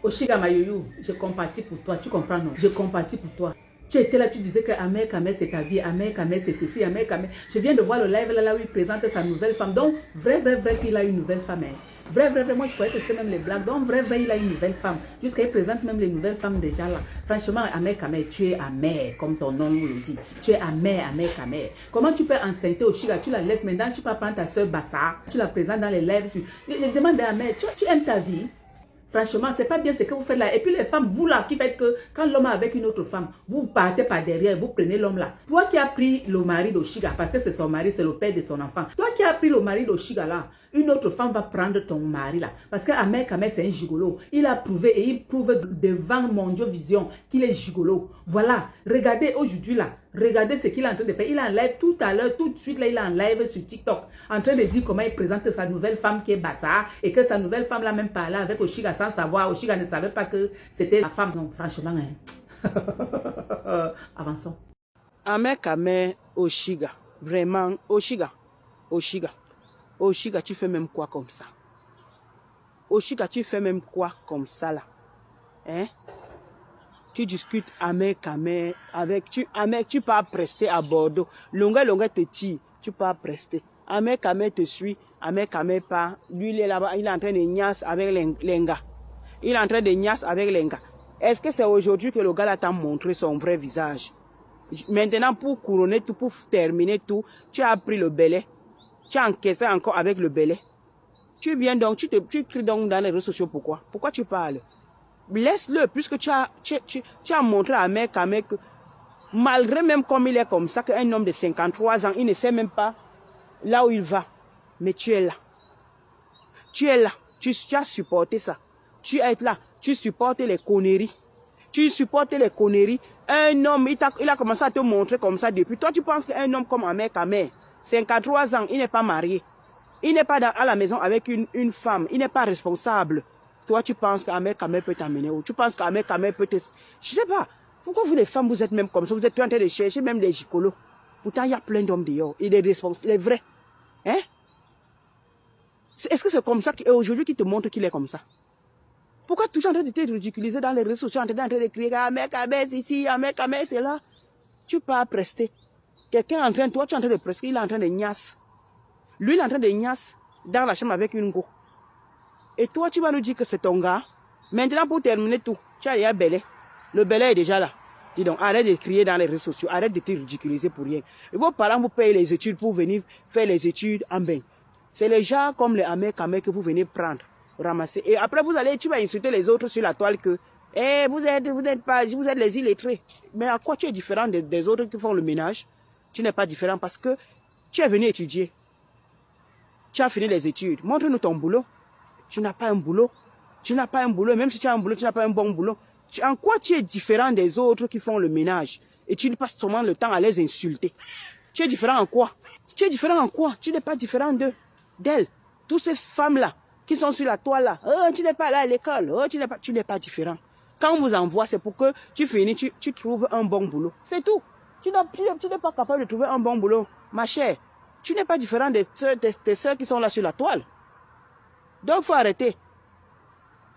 Oshiga Mayoyou, je compatis pour toi. Tu comprends, non? Je compatis pour toi. Tu étais là, tu disais que Ahmed Kamel c'est ta vie, Ahmed Kamel c'est ceci, Ahmed Kamel. Je viens de voir le live là où il présente sa nouvelle femme. Donc, vrai qu'il a une nouvelle femme. Hein. Vrai, moi je croyais que c'était même les blagues. Donc, vrai, il a une nouvelle femme. Jusqu'à il présente même les nouvelles femmes déjà là. Franchement, Ahmed Kamel, tu es amer, comme ton nom le dit. Tu es amer, Ahmed Kamel. Comment tu peux enceinter Oshiga? Tu la laisses maintenant, tu peux prendre ta soeur Bassa, tu la présentes dans les lives. Je demande à Ahmed, tu aimes ta vie? Franchement, c'est pas bien ce que vous faites là. Et puis les femmes, vous là, qui faites que quand l'homme est avec une autre femme, vous partez par derrière, vous prenez l'homme là. Toi qui as pris le mari d'Oshiga, parce que c'est son mari, c'est le père de son enfant. Toi qui as pris le mari d'Oshiga là, une autre femme va prendre ton mari là. Parce que Ahmed Kamel, c'est un gigolo. Il a prouvé et il prouve devant Mondiovision qu'il est gigolo. Voilà, regardez aujourd'hui là. Regardez ce qu'il est en train de faire. Il est en live tout à l'heure, tout de suite là, il est en live sur TikTok. En train de dire comment il présente sa nouvelle femme qui est Bassa. Et que sa nouvelle femme là même parlait avec Oshiga sans savoir. Oshiga ne savait pas que c'était sa femme. Donc franchement, hein. Avançons. Ahmed Kamel, Oshiga. Vraiment, Oshiga. Oshiga, tu fais même quoi comme ça? Oshiga, tu fais même quoi comme ça là? Hein? Tu discutes Ahmed Kamel avec Ahmed, tu pars prester à Bordeaux. Longa te tire, tu pars prester. Ahmed Kamel te suit, Ahmed Kamel part. Lui, il est là-bas, il est en train de niasse avec les gars. Il est en train de niasse avec les gars. Est-ce que c'est aujourd'hui que le gars t'a montré son vrai visage? Maintenant, pour couronner tout, pour terminer tout, tu as pris le belai. Tu as encaissé encore avec le belai. Tu viens donc, tu cries donc dans les réseaux sociaux. Pourquoi? Pourquoi tu parles? Laisse-le, puisque tu as montré à Ahmed Kamel que malgré même comme il est comme ça, qu'un homme de 53 ans, il ne sait même pas là où il va. Mais tu es là. Tu es là. Tu as supporté ça. Tu es là. Tu supportes les conneries. Tu supportes les conneries. Un homme, il a commencé à te montrer comme ça depuis. Toi, tu penses qu'un homme comme Ahmed Kamel, 53 ans, il n'est pas marié. Il n'est pas à la maison avec une femme. Il n'est pas responsable. Toi, tu penses qu'Ahmed Kamel peut t'amener où? Tu penses qu'Ahmed Kamel peut te... Je sais pas. Pourquoi vous les femmes, vous êtes même comme ça? Vous êtes en train de chercher même les gigolos. Pourtant, il y a plein d'hommes dehors. Il est responsable. Il est vrai. Hein? Est-ce que c'est comme ça qu'aujourd'hui qui te montre qu'il est comme ça? Pourquoi tu es en train de te ridiculiser dans les réseaux sociaux, en train de crier Ahmed Kamel c'est ici, Ahmed Kamel c'est là? Tu peux prester. Quelqu'un est en train, toi tu es en train de prester, il est en train de niasse. Lui il est en train de niasse dans la chambre avec une go. Et toi tu vas nous dire que c'est ton gars. Maintenant pour terminer tout, tu as déjà belé. Le belé est déjà là. Dis donc, arrête de crier dans les réseaux sociaux, arrête de te ridiculiser pour rien. Et vos parents vous payent les études pour venir faire les études en bain. C'est les gens comme les Ahmed Kamel que vous venez prendre, ramasser. Et après tu vas insulter les autres sur la toile que vous êtes les illettrés. Mais à quoi tu es différent des autres qui font le ménage? Tu n'es pas différent parce que tu es venu étudier. Tu as fini les études. Montre-nous ton boulot. Tu n'as pas un boulot. Tu n'as pas un boulot. Même si tu as un boulot, tu n'as pas un bon boulot. En quoi tu es différent des autres qui font le ménage? Et tu passes seulement le temps à les insulter. Tu es différent en quoi? Tu es différent en quoi? Tu n'es pas différent d'elles. Toutes ces femmes-là qui sont sur la toile là. Oh, tu n'es pas là à l'école. Oh, tu n'es pas différent. Quand on vous envoie, c'est pour que tu finis, tu trouves un bon boulot. C'est tout. Tu n'es pas capable de trouver un bon boulot. Ma chère, tu n'es pas différent des sœurs qui sont là sur la toile. Donc, il faut arrêter.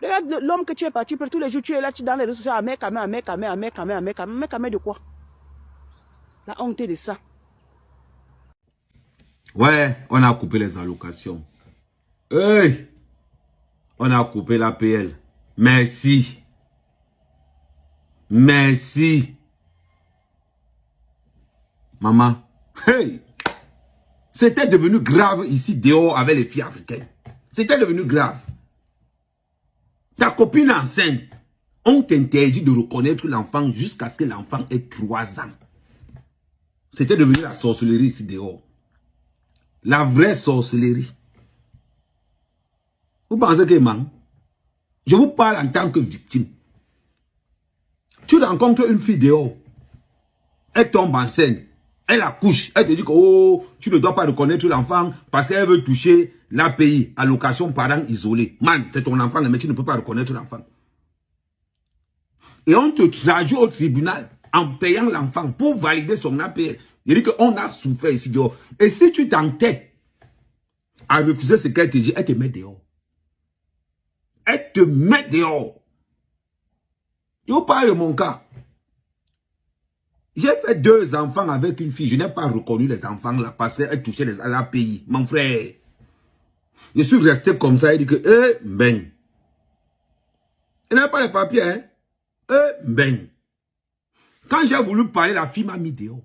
Regarde l'homme que tu es parti, tous les jours tu es là, tu es dans les réseaux sociaux, Ahmed Kamel de quoi? La honte de ça. Ouais, on a coupé les allocations. Hey! On a coupé l'APL. Merci. Merci. Maman. Hey! C'était devenu grave ici dehors avec les filles africaines. C'était devenu grave. Ta copine enceinte, on t'interdit de reconnaître l'enfant jusqu'à ce que l'enfant ait 3 ans. C'était devenu la sorcellerie ici dehors. La vraie sorcellerie. Vous pensez que man, je vous parle en tant que victime. Tu rencontres une fille dehors, elle tombe enceinte, elle accouche, elle te dit que oh, tu ne dois pas reconnaître l'enfant parce qu'elle veut toucher l'API, allocation parents isolés. Man, c'est ton enfant, mais tu ne peux pas reconnaître l'enfant. Et on te traduit au tribunal en payant l'enfant pour valider son APL. Il dit qu'on a souffert ici dehors. Et si tu t'entêtes à refuser ce qu'elle te dit, elle te met dehors. Elle te met dehors. Je vous parle de mon cas. J'ai fait 2 enfants avec une fille. Je n'ai pas reconnu les enfants là parce qu'elle touchait les API. Mon frère. Je suis resté comme ça. Il dit que, ben. Il n'a pas les papiers, hein. Ben. Quand j'ai voulu parler, la fille m'a mis dehors.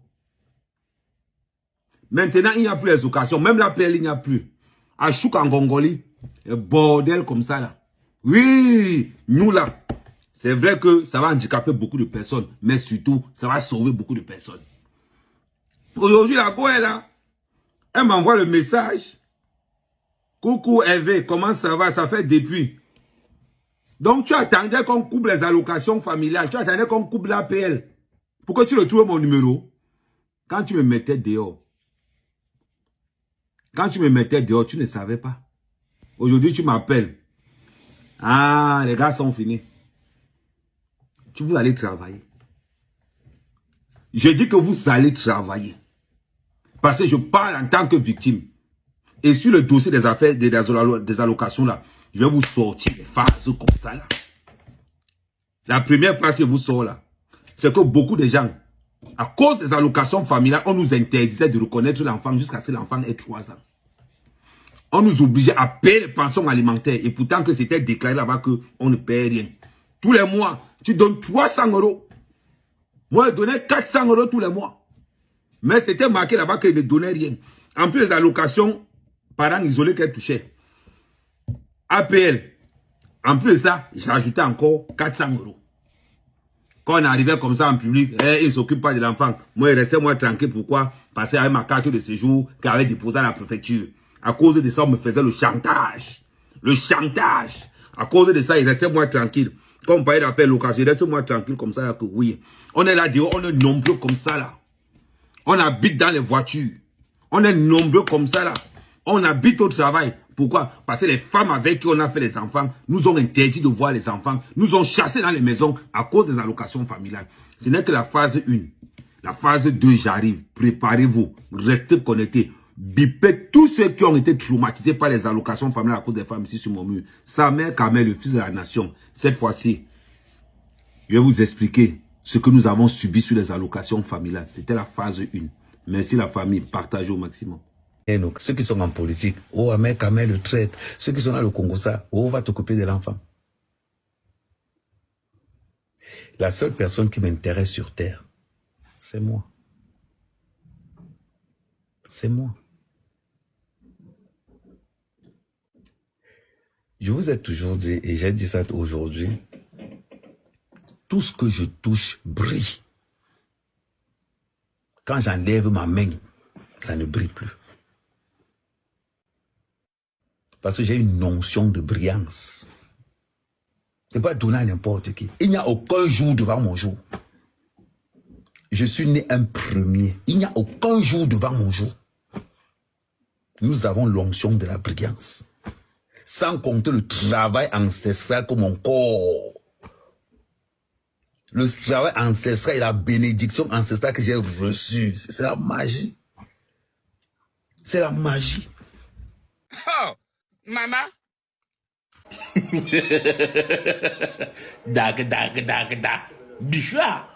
Maintenant, il n'y a plus les occasions. Même la PL, il n'y a plus. À Chouk en Gongoli, bordel comme ça là. Oui, nous là. C'est vrai que ça va handicaper beaucoup de personnes, mais surtout, ça va sauver beaucoup de personnes. Aujourd'hui, la go est là. Elle m'envoie le message. Coucou Hervé, comment ça va? Ça fait depuis. Donc, tu attendais qu'on coupe les allocations familiales. Tu attendais qu'on coupe l'APL. Pourquoi tu retrouves mon numéro? Quand tu me mettais dehors. Quand tu me mettais dehors, tu ne savais pas. Aujourd'hui, tu m'appelles. Ah, les gars sont finis. Vous allez travailler. Je dis que vous allez travailler. Parce que je parle en tant que victime. Et sur le dossier des affaires, des allocations là, je vais vous sortir des phases comme ça là. La première phrase que je vous sors là, c'est que beaucoup de gens, à cause des allocations familiales, on nous interdisait de reconnaître l'enfant jusqu'à ce que l'enfant ait 3 ans. On nous obligeait à payer les pensions alimentaires. Et pourtant que c'était déclaré là-bas qu'on ne paye rien. Tous les mois, tu donnes 300 €. Moi, je donnais 400 € tous les mois. Mais c'était marqué là-bas qu'il ne donnait rien. En plus, les allocations, parents isolés qu'elle touchait. APL. En plus de ça, j'ai ajouté encore 400 €. Quand on arrivait comme ça en public, il ne s'occupe pas de l'enfant. Moi, il restait moi tranquille. Pourquoi? Parce qu'il y avait ma carte de séjour qu'elle avait déposée à la préfecture. À cause de ça, on me faisait le chantage. Le chantage. À cause de ça, il restait moi tranquille. Quand on parlait d'affaires locales, il restait moi tranquille comme ça. Là, que oui. On est là dehors, on est nombreux comme ça là. On habite dans les voitures. On est nombreux comme ça là. On habite au travail. Pourquoi? Parce que les femmes avec qui on a fait les enfants nous ont interdit de voir les enfants. Nous ont chassés dans les maisons à cause des allocations familiales. Ce n'est que la phase 1. La phase 2, j'arrive. Préparez-vous. Restez connectés. Bipez tous ceux qui ont été traumatisés par les allocations familiales à cause des femmes ici sur mon mur. Sa mère, Kamel, le fils de la nation. Cette fois-ci, je vais vous expliquer ce que nous avons subi sur les allocations familiales. C'était la phase 1. Merci la famille. Partagez au maximum. Et donc, ceux qui sont en politique, oh, Ahmed Kamel le traite. Ceux qui sont dans le Congo, ça, oh, va t'occuper de l'enfant. La seule personne qui m'intéresse sur Terre, c'est moi. C'est moi. Je vous ai toujours dit, et j'ai dit ça aujourd'hui, tout ce que je touche brille. Quand j'enlève ma main, ça ne brille plus. Parce que j'ai une notion de brillance. Ce n'est pas donné à n'importe qui. Il n'y a aucun jour devant mon jour. Je suis né un premier. Il n'y a aucun jour devant mon jour. Nous avons l'onction de la brillance. Sans compter le travail ancestral que mon corps. Le travail ancestral et la bénédiction ancestrale que j'ai reçue. C'est la magie. C'est la magie. Oh, maman. Dag. Bichua.